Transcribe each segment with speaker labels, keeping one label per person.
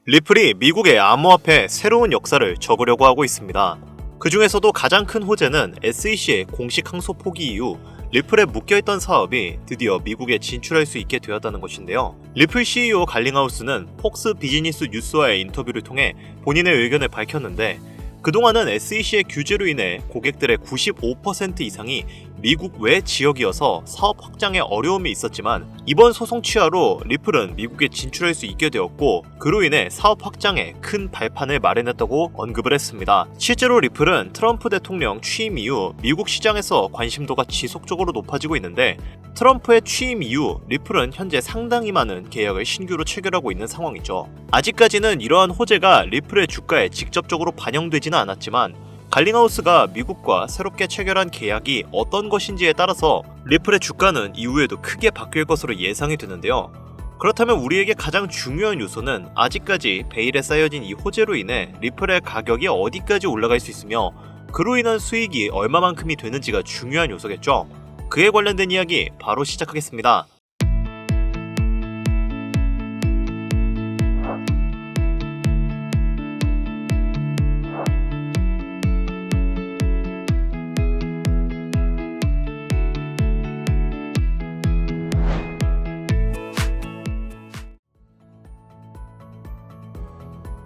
Speaker 1: 리플이 미국의 암호화폐 새로운 역사를 적으려고 하고 있습니다. 그 중에서도 가장 큰 호재는 SEC의 공식 항소 포기 이후 리플에 묶여있던 사업이 드디어 미국에 진출할 수 있게 되었다는 것인데요. 리플 CEO 갈링하우스는 폭스 비즈니스 뉴스와의 인터뷰를 통해 본인의 의견을 밝혔는데, 그동안은 SEC의 규제로 인해 고객들의 95% 이상이 미국 외 지역이어서 사업 확장에 어려움이 있었지만, 이번 소송 취하로 리플은 미국에 진출할 수 있게 되었고, 그로 인해 사업 확장에 큰 발판을 마련했다고 언급을 했습니다. 실제로 리플은 트럼프 대통령 취임 이후 미국 시장에서 관심도가 지속적으로 높아지고 있는데, 트럼프의 취임 이후 리플은 현재 상당히 많은 계약을 신규로 체결하고 있는 상황이죠. 아직까지는 이러한 호재가 리플의 주가에 직접적으로 반영되지는 않았지만, 갈링하우스가 미국과 새롭게 체결한 계약이 어떤 것인지에 따라서 리플의 주가는 이후에도 크게 바뀔 것으로 예상이 되는데요. 그렇다면 우리에게 가장 중요한 요소는 아직까지 베일에 쌓여진 이 호재로 인해 리플의 가격이 어디까지 올라갈 수 있으며, 그로 인한 수익이 얼마만큼이 되는지가 중요한 요소겠죠. 그에 관련된 이야기 바로 시작하겠습니다.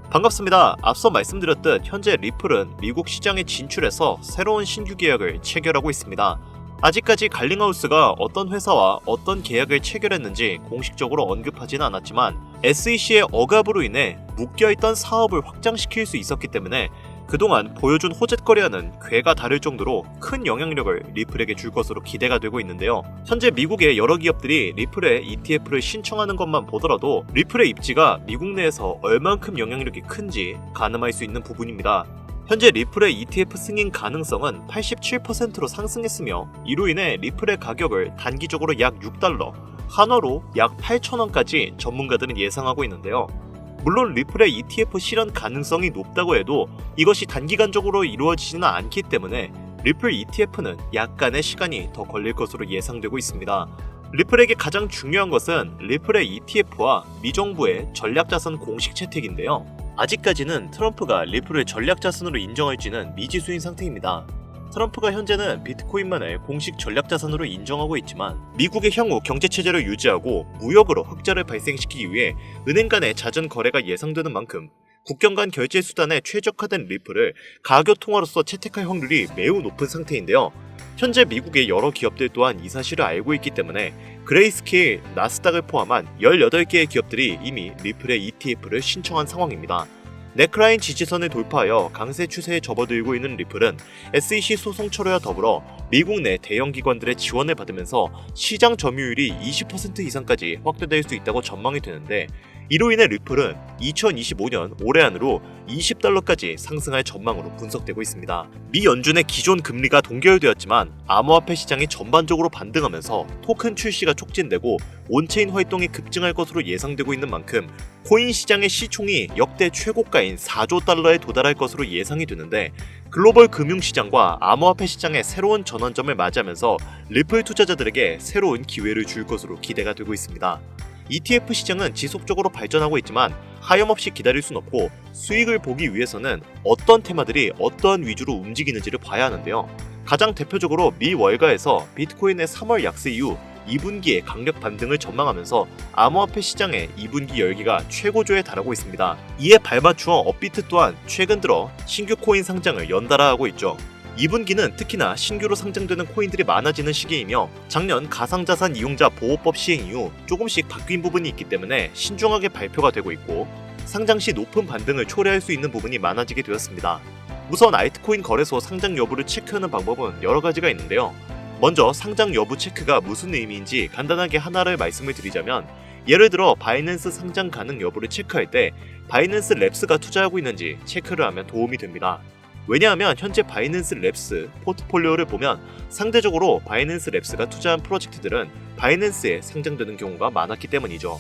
Speaker 1: 반갑습니다. 앞서 말씀드렸듯 현재 리플은 미국 시장에 진출해서 새로운 신규 계약을 체결하고 있습니다. 아직까지 갈링하우스가 어떤 회사와 어떤 계약을 체결했는지 공식적으로 언급하지는 않았지만, SEC의 억압으로 인해 묶여있던 사업을 확장시킬 수 있었기 때문에 그동안 보여준 호재거리와는 궤가 다를 정도로 큰 영향력을 리플에게 줄 것으로 기대가 되고 있는데요. 현재 미국의 여러 기업들이 리플의 ETF를 신청하는 것만 보더라도 리플의 입지가 미국 내에서 얼만큼 영향력이 큰지 가늠할 수 있는 부분입니다. 현재 리플의 ETF 승인 가능성은 87%로 상승했으며, 이로 인해 리플의 가격을 단기적으로 약 $6, 한화로 약 8,000원까지 전문가들은 예상하고 있는데요. 물론 리플의 ETF 실현 가능성이 높다고 해도 이것이 단기간적으로 이루어지지는 않기 때문에 리플 ETF는 약간의 시간이 더 걸릴 것으로 예상되고 있습니다. 리플에게 가장 중요한 것은 리플의 ETF와 미정부의 전략자산 공식 채택인데요. 아직까지는 트럼프가 리플을 전략자산으로 인정할지는 미지수인 상태입니다. 트럼프가 현재는 비트코인만을 공식 전략자산으로 인정하고 있지만, 미국의 향후 경제체제를 유지하고 무역으로 흑자를 발생시키기 위해 은행 간의 잦은 거래가 예상되는 만큼 국경 간 결제 수단에 최적화된 리플을 가교통화로서 채택할 확률이 매우 높은 상태인데요. 현재 미국의 여러 기업들 또한 이 사실을 알고 있기 때문에 그레이스케일, 나스닥을 포함한 18개의 기업들이 이미 리플의 ETF를 신청한 상황입니다. 넥라인 지지선을 돌파하여 강세 추세에 접어들고 있는 리플은 SEC 소송 철회와 더불어 미국 내 대형 기관들의 지원을 받으면서 시장 점유율이 20% 이상까지 확대될 수 있다고 전망이 되는데, 이로 인해 리플은 2025년 올해 안으로 $20까지 상승할 전망으로 분석되고 있습니다. 미 연준의 기존 금리가 동결되었지만 암호화폐 시장이 전반적으로 반등하면서 토큰 출시가 촉진되고 온체인 활동이 급증할 것으로 예상되고 있는 만큼 코인 시장의 시총이 역대 최고가인 $4조 도달할 것으로 예상이 되는데, 글로벌 금융시장과 암호화폐 시장의 새로운 전환점을 맞이하면서 리플 투자자들에게 새로운 기회를 줄 것으로 기대가 되고 있습니다. ETF 시장은 지속적으로 발전하고 있지만 하염없이 기다릴 순 없고, 수익을 보기 위해서는 어떤 테마들이 어떠한 위주로 움직이는지를 봐야 하는데요. 가장 대표적으로 미 월가에서 비트코인의 3월 약세 이후 2분기에 강력 반등을 전망하면서 암호화폐 시장의 2분기 열기가 최고조에 달하고 있습니다. 이에 발맞추어 업비트 또한 최근 들어 신규 코인 상장을 연달아 하고 있죠. 2분기는 특히나 신규로 상장되는 코인들이 많아지는 시기이며, 작년 가상자산 이용자 보호법 시행 이후 조금씩 바뀐 부분이 있기 때문에 신중하게 발표가 되고 있고, 상장 시 높은 반등을 초래할 수 있는 부분이 많아지게 되었습니다. 우선 알트코인 거래소 상장 여부를 체크하는 방법은 여러 가지가 있는데요. 먼저 상장 여부 체크가 무슨 의미인지 간단하게 하나를 말씀을 드리자면, 예를 들어 바이낸스 상장 가능 여부를 체크할 때 바이낸스 랩스가 투자하고 있는지 체크를 하면 도움이 됩니다. 왜냐하면 현재 바이낸스 랩스 포트폴리오를 보면 상대적으로 바이낸스 랩스가 투자한 프로젝트들은 바이낸스에 상장되는 경우가 많았기 때문이죠.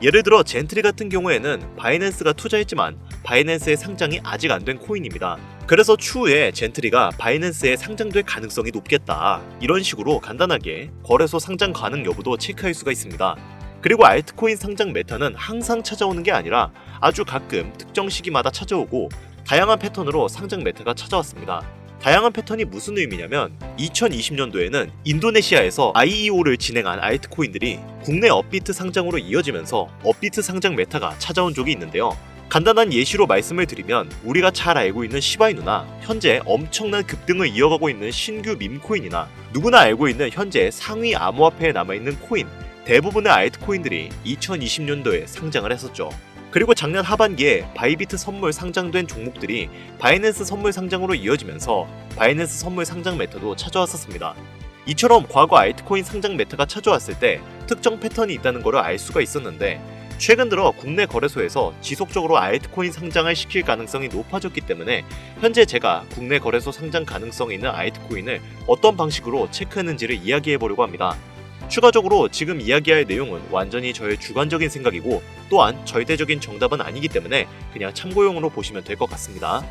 Speaker 1: 예를 들어 젠트리 같은 경우에는 바이낸스가 투자했지만 바이낸스의 상장이 아직 안 된 코인입니다. 그래서 추후에 젠트리가 바이낸스에 상장될 가능성이 높겠다, 이런 식으로 간단하게 거래소 상장 가능 여부도 체크할 수가 있습니다. 그리고 알트코인 상장 메타는 항상 찾아오는 게 아니라 아주 가끔 특정 시기마다 찾아오고 다양한 패턴으로 상장 메타가 찾아왔습니다. 다양한 패턴이 무슨 의미냐면 2020년도에는 인도네시아에서 IEO를 진행한 알트코인들이 국내 업비트 상장으로 이어지면서 업비트 상장 메타가 찾아온 적이 있는데요. 간단한 예시로 말씀을 드리면 우리가 잘 알고 있는 시바이누나 현재 엄청난 급등을 이어가고 있는 신규 밈코인이나 누구나 알고 있는 현재 상위 암호화폐에 남아있는 코인, 대부분의 알트코인들이 2020년도에 상장을 했었죠. 그리고 작년 하반기에 바이비트 선물 상장된 종목들이 바이낸스 선물 상장으로 이어지면서 바이낸스 선물 상장 메타도 찾아왔었습니다. 이처럼 과거 알트코인 상장 메타가 찾아왔을 때 특정 패턴이 있다는 것을 알 수가 있었는데 최근 들어 국내 거래소에서 지속적으로 알트코인 상장을 시킬 가능성이 높아졌기 때문에 현재 제가 국내 거래소 상장 가능성이 있는 알트코인을 어떤 방식으로 체크했는지를 이야기해보려고 합니다. 추가적으로 지금 이야기할 내용은 완전히 저의 주관적인 생각이고 또한 절대적인 정답은 아니기 때문에 그냥 참고용으로 보시면 될 것 같습니다.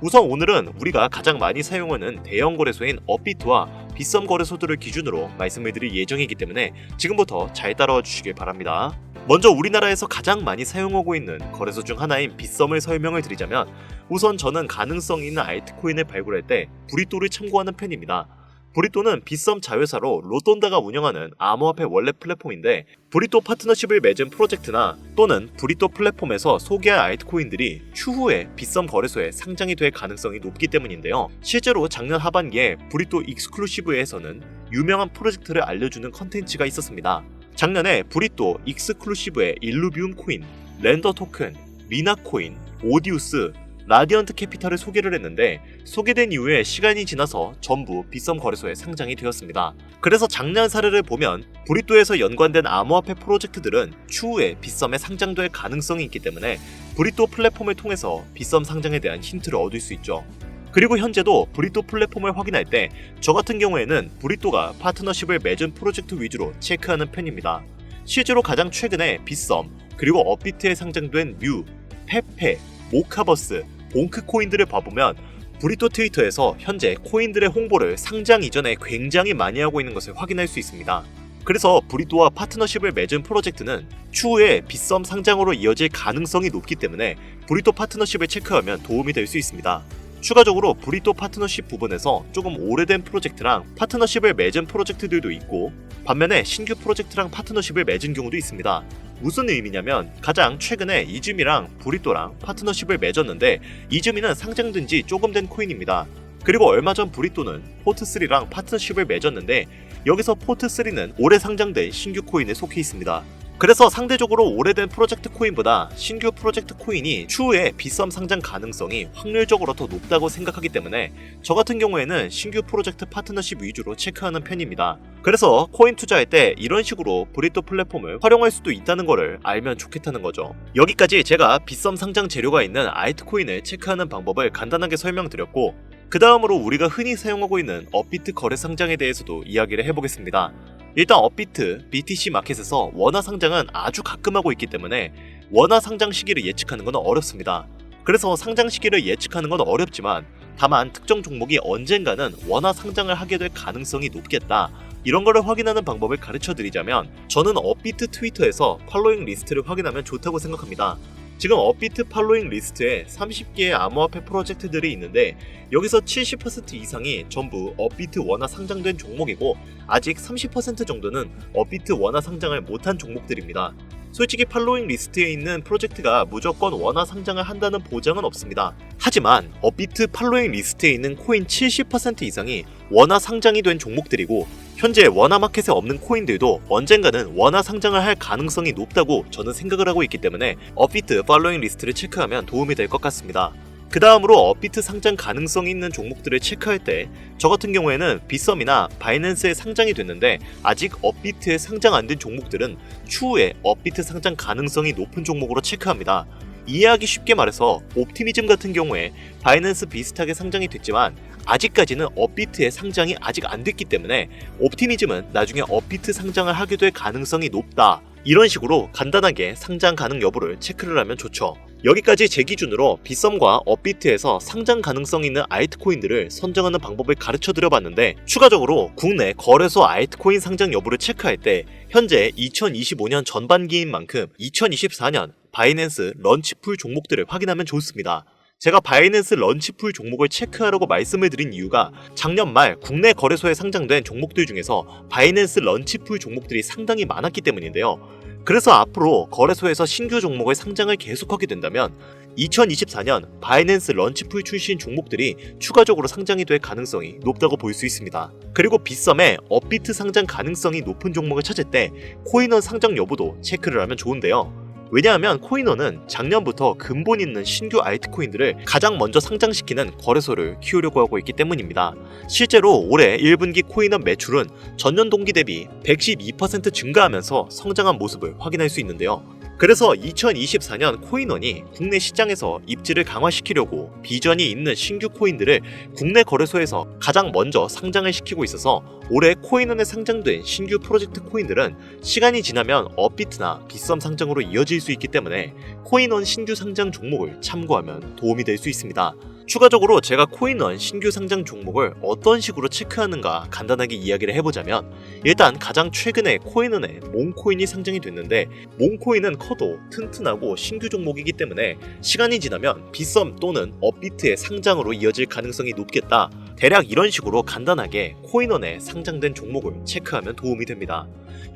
Speaker 1: 우선 오늘은 우리가 가장 많이 사용하는 대형 거래소인 업비트와 빗썸 거래소들을 기준으로 말씀을 드릴 예정이기 때문에 지금부터 잘 따라와 주시길 바랍니다. 먼저 우리나라에서 가장 많이 사용하고 있는 거래소 중 하나인 빗썸을 설명을 드리자면 우선 저는 가능성 있는 알트코인을 발굴할 때 브리또를 참고하는 편입니다. 브리또는 빗썸 자회사로 로돈다가 운영하는 암호화폐 원래 플랫폼인데 브리또 파트너십을 맺은 프로젝트나 또는 브리또 플랫폼에서 소개할 알트코인들이 추후에 빗썸 거래소에 상장이 될 가능성이 높기 때문인데요. 실제로 작년 하반기에 브리또 익스클루시브에서는 유명한 프로젝트를 알려주는 컨텐츠가 있었습니다. 작년에 브리또 익스클루시브의 일루비움 코인, 렌더 토큰, 미나 코인, 오디우스, 라디언트 캐피탈을 소개를 했는데 소개된 이후에 시간이 지나서 전부 빗썸 거래소에 상장이 되었습니다. 그래서 작년 사례를 보면 브리또에서 연관된 암호화폐 프로젝트들은 추후에 빗썸에 상장될 가능성이 있기 때문에 브리또 플랫폼을 통해서 빗썸 상장에 대한 힌트를 얻을 수 있죠. 그리고 현재도 브리또 플랫폼을 확인할 때 저 같은 경우에는 브리또가 파트너십을 맺은 프로젝트 위주로 체크하는 편입니다. 실제로 가장 최근에 빗썸, 그리고 업비트에 상장된 뮤, 페페, 모카버스, 봉크 코인들을 봐보면 브리또 트위터에서 현재 코인들의 홍보를 상장 이전에 굉장히 많이 하고 있는 것을 확인할 수 있습니다. 그래서 브리또와 파트너십을 맺은 프로젝트는 추후에 빗썸 상장으로 이어질 가능성이 높기 때문에 브리또 파트너십을 체크하면 도움이 될 수 있습니다. 추가적으로 브리또 파트너십 부분에서 조금 오래된 프로젝트랑 파트너십을 맺은 프로젝트들도 있고 반면에 신규 프로젝트랑 파트너십을 맺은 경우도 있습니다. 무슨 의미냐면 가장 최근에 이즈미랑 브리또랑 파트너십을 맺었는데 이즈미는 상장된 지 조금 된 코인입니다. 그리고 얼마 전 브리또는 포트3랑 파트너십을 맺었는데 여기서 포트3는 올해 상장된 신규 코인에 속해 있습니다. 그래서 상대적으로 오래된 프로젝트 코인보다 신규 프로젝트 코인이 추후에 빗썸 상장 가능성이 확률적으로 더 높다고 생각하기 때문에 저 같은 경우에는 신규 프로젝트 파트너십 위주로 체크하는 편입니다. 그래서 코인 투자할 때 이런 식으로 브리또 플랫폼을 활용할 수도 있다는 거를 알면 좋겠다는 거죠. 여기까지 제가 빗썸 상장 재료가 있는 알트코인을 체크하는 방법을 간단하게 설명드렸고 그 다음으로 우리가 흔히 사용하고 있는 업비트 거래 상장에 대해서도 이야기를 해보겠습니다. 일단 업비트, BTC 마켓에서 원화 상장은 아주 가끔 하고 있기 때문에 원화 상장 시기를 예측하는 건 어렵습니다. 그래서 상장 시기를 예측하는 건 어렵지만 다만 특정 종목이 언젠가는 원화 상장을 하게 될 가능성이 높겠다. 이런 거를 확인하는 방법을 가르쳐 드리자면 저는 업비트 트위터에서 팔로잉 리스트를 확인하면 좋다고 생각합니다. 지금 업비트 팔로잉 리스트에 30개의 암호화폐 프로젝트들이 있는데 여기서 70% 이상이 전부 업비트 원화 상장된 종목이고 아직 30% 정도는 업비트 원화 상장을 못한 종목들입니다. 솔직히 팔로잉 리스트에 있는 프로젝트가 무조건 원화 상장을 한다는 보장은 없습니다. 하지만 업비트 팔로잉 리스트에 있는 코인 70% 이상이 원화 상장이 된 종목들이고 현재 원화 마켓에 없는 코인들도 언젠가는 원화 상장을 할 가능성이 높다고 저는 생각을 하고 있기 때문에 업비트 팔로잉 리스트를 체크하면 도움이 될 것 같습니다. 그 다음으로 업비트 상장 가능성이 있는 종목들을 체크할 때 저 같은 경우에는 빗썸이나 바이낸스에 상장이 됐는데 아직 업비트에 상장 안 된 종목들은 추후에 업비트 상장 가능성이 높은 종목으로 체크합니다. 이해하기 쉽게 말해서 옵티미즘 같은 경우에 바이낸스 비슷하게 상장이 됐지만 아직까지는 업비트의 상장이 아직 안 됐기 때문에 옵티미즘은 나중에 업비트 상장을 하게 될 가능성이 높다. 이런 식으로 간단하게 상장 가능 여부를 체크를 하면 좋죠. 여기까지 제 기준으로 빗썸과 업비트에서 상장 가능성 있는 알트코인들을 선정하는 방법을 가르쳐 드려봤는데, 추가적으로 국내 거래소 알트코인 상장 여부를 체크할 때 현재 2025년 전반기인 만큼 2024년 바이낸스 런치풀 종목들을 확인하면 좋습니다. 제가 바이낸스 런치풀 종목을 체크하라고 말씀을 드린 이유가 작년 말 국내 거래소에 상장된 종목들 중에서 바이낸스 런치풀 종목들이 상당히 많았기 때문인데요. 그래서 앞으로 거래소에서 신규 종목을 상장을 계속하게 된다면 2024년 바이낸스 런치풀 출신 종목들이 추가적으로 상장이 될 가능성이 높다고 볼 수 있습니다. 그리고 빗썸의 업비트 상장 가능성이 높은 종목을 찾을 때 코인원 상장 여부도 체크를 하면 좋은데요. 왜냐하면 코인원은 작년부터 근본 있는 신규 알트코인들을 가장 먼저 상장시키는 거래소를 키우려고 하고 있기 때문입니다. 실제로 올해 1분기 코인원 매출은 전년 동기 대비 112% 증가하면서 성장한 모습을 확인할 수 있는데요. 그래서 2024년 코인원이 국내 시장에서 입지를 강화시키려고 비전이 있는 신규 코인들을 국내 거래소에서 가장 먼저 상장을 시키고 있어서 올해 코인원에 상장된 신규 프로젝트 코인들은 시간이 지나면 업비트나 빗썸 상장으로 이어질 수 있기 때문에 코인원 신규 상장 종목을 참고하면 도움이 될 수 있습니다. 추가적으로 제가 코인원 신규 상장 종목을 어떤 식으로 체크하는가 간단하게 이야기를 해보자면, 일단 가장 최근에 코인원에 몽코인이 상장이 됐는데, 몽코인은 커도 튼튼하고 신규 종목이기 때문에 시간이 지나면 빗썸 또는 업비트의 상장으로 이어질 가능성이 높겠다. 대략 이런 식으로 간단하게 코인원에 상장된 종목을 체크하면 도움이 됩니다.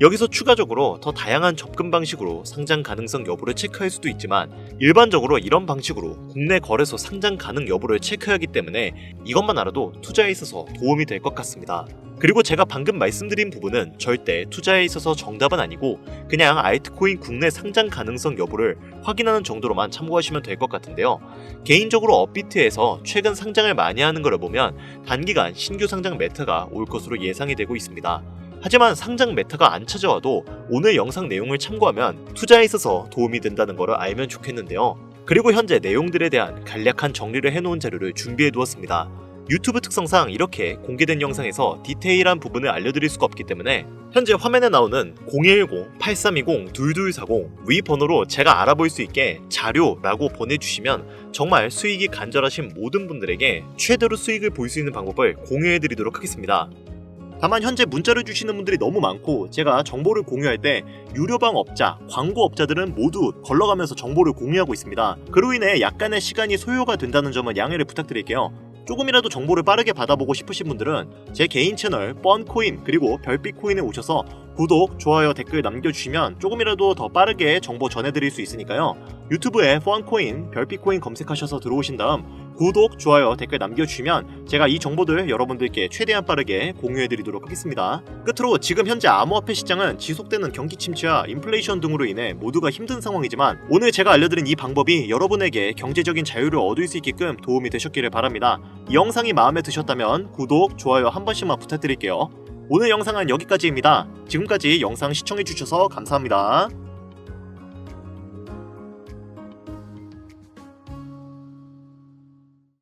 Speaker 1: 여기서 추가적으로 더 다양한 접근 방식으로 상장 가능성 여부를 체크할 수도 있지만, 일반적으로 이런 방식으로 국내 거래소 상장 가능 여부를 체크하기 때문에 이것만 알아도 투자에 있어서 도움이 될 것 같습니다. 그리고 제가 방금 말씀드린 부분은 절대 투자에 있어서 정답은 아니고 그냥 알트코인 국내 상장 가능성 여부를 확인하는 정도로만 참고하시면 될 것 같은데요. 개인적으로 업비트에서 최근 상장을 많이 하는 걸 보면 단기간 신규 상장 메타가 올 것으로 예상이 되고 있습니다. 하지만 상장 메타가 안 찾아와도 오늘 영상 내용을 참고하면 투자에 있어서 도움이 된다는 걸 알면 좋겠는데요. 그리고 현재 내용들에 대한 간략한 정리를 해놓은 자료를 준비해 두었습니다. 유튜브 특성상 이렇게 공개된 영상에서 디테일한 부분을 알려드릴 수가 없기 때문에 현재 화면에 나오는 010-8320-2240 위 번호로 제가 알아볼 수 있게 자료라고 보내주시면 정말 수익이 간절하신 모든 분들에게 최대로 수익을 볼 수 있는 방법을 공유해드리도록 하겠습니다. 다만 현재 문자를 주시는 분들이 너무 많고 제가 정보를 공유할 때 유료방 업자, 광고 업자들은 모두 걸러가면서 정보를 공유하고 있습니다. 그로 인해 약간의 시간이 소요가 된다는 점은 양해를 부탁드릴게요. 조금이라도 정보를 빠르게 받아보고 싶으신 분들은 제 개인 채널 뻔코인 그리고 별빛코인에 오셔서 구독, 좋아요, 댓글 남겨주시면 조금이라도 더 빠르게 정보 전해드릴 수 있으니까요. 유튜브에 뻔코인, 별빛코인 검색하셔서 들어오신 다음 구독, 좋아요, 댓글 남겨주시면 제가 이 정보들 여러분들께 최대한 빠르게 공유해드리도록 하겠습니다. 끝으로 지금 현재 암호화폐 시장은 지속되는 경기 침체와 인플레이션 등으로 인해 모두가 힘든 상황이지만 오늘 제가 알려드린 이 방법이 여러분에게 경제적인 자유를 얻을 수 있게끔 도움이 되셨기를 바랍니다. 이 영상이 마음에 드셨다면 구독, 좋아요 한 번씩만 부탁드릴게요. 오늘 영상은 여기까지입니다. 지금까지 영상 시청해주셔서 감사합니다.